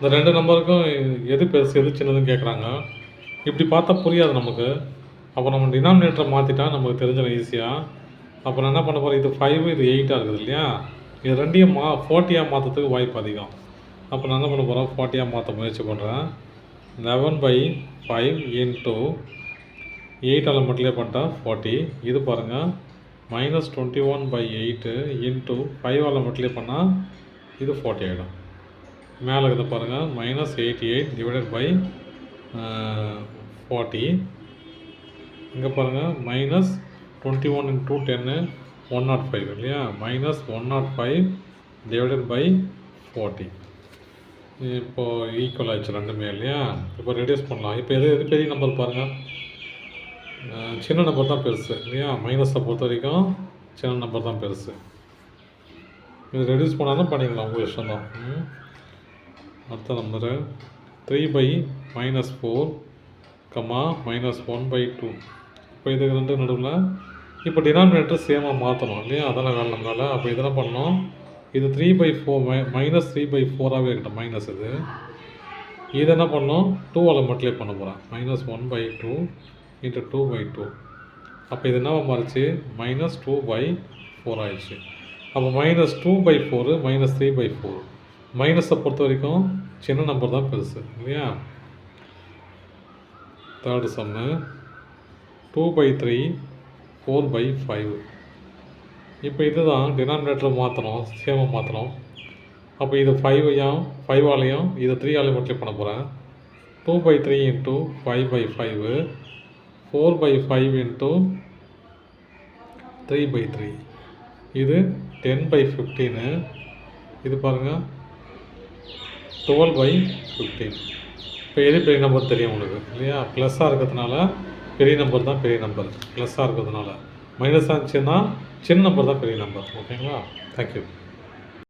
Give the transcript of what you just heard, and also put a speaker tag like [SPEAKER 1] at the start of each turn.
[SPEAKER 1] இந்த 2 நம்பருக்கும் எது பெருசு எது சின்னதுன்னு கேட்குறாங்க. இப்படி பார்த்தா புரியாது நமக்கு. அப்போ நம்ம டினாமினேட்டரை மாற்றிட்டா நமக்கு தெரிஞ்சிடும் ஈஸியாக. அப்போ நான் என்ன பண்ண போகிறேன், இது 5 இது 8 இருக்குது இல்லையா, இது ரெண்டையும் 40 மாற்றுறதுக்கு வாய்ப்பு அதிகம். அப்போ நான் என்ன பண்ண போகிறேன், 40 மாற்ற முயற்சி பண்ணுறேன். 11/5 இன்ட்டு 8 மல்டிப்ளை பண்ணிட்டா 40. இது பாருங்கள் -21/8 இன்ட்டு 5 மல்டிப்ளை பண்ணால் இது 40 ஆகிடும். மேலே இருக்கிறத பாருங்கள் -88 டிவைடட் பை 40. இங்கே பாருங்கள் -21 இன்ட்டு 10 105 இல்லையா, -105 டிவைடட் பை 40. இப்போது ஈக்குவல் ஆகிடுச்சு ரெண்டுமே இல்லையா. இப்போ ரெடியூஸ் பண்ணலாம். இப்போ எது பெரிய நம்பர் பாருங்கள், சின்ன நம்பர் தான் பெருசு இல்லையா. மைனஸை பொறுத்த வரைக்கும் சின்ன நம்பர் தான் பெருசு. இது ரெடியூஸ் பண்ணாலும் பண்ணிக்கலாம், உங்கள் இஷ்டம் தான். அடுத்த நம்பரு 3/-4, -1/2. இப்போ இதுக்கு ரெண்டு நடுவில் இப்போ டினாமினேட்டர் சேமாக மாற்றணும் இல்லையா, அதெல்லாம் வேலை நம்மளால். அப்போ இதெல்லாம் பண்ணோம், இது 3/4 -3/4ஆகவே இருக்கட்டும். மைனஸ் இது என்ன பண்ணோம், 2 மல்டிப்ளை பண்ண போகிறேன். -1/2 இன்ட்டு 2/2. அப்போ இது என்ன மாறிச்சு, -2/4 ஆயிடுச்சு. அப்போ -2/4 -3/4. மைனஸை பொறுத்த வரைக்கும் சின்ன நம்பர் தான் பெருசு இல்லையா. தேர்டு சம்மு 2/3 4/5. இப்போ இதுதான் டினாமினேட்டரை மாற்றணும், சேமாக மாற்றணும். அப்போ இது 5ஆலையும் இது 3ஆலையும் மல்டிப்ளை பண்ண போகிறேன். 2/3 இன்ட்டு 5/5 4/5 இன்ட்டு 3/3. இது 10/15. இது பாருங்கள் 12/15. இப்போ எது பெரிய நம்பர் தெரியும் உங்களுக்கு இல்லையா. ப்ளஸ்ஸாக இருக்கிறதுனால பெரிய நம்பர் தான் பெரிய நம்பர், ப்ளஸ்ஸாக இருக்கிறதுனால. மைனஸாக இருந்துச்சுன்னா சின்ன நம்பர் தான் பெரிய நம்பர். ஓகேங்களா, தேங்க்யூ.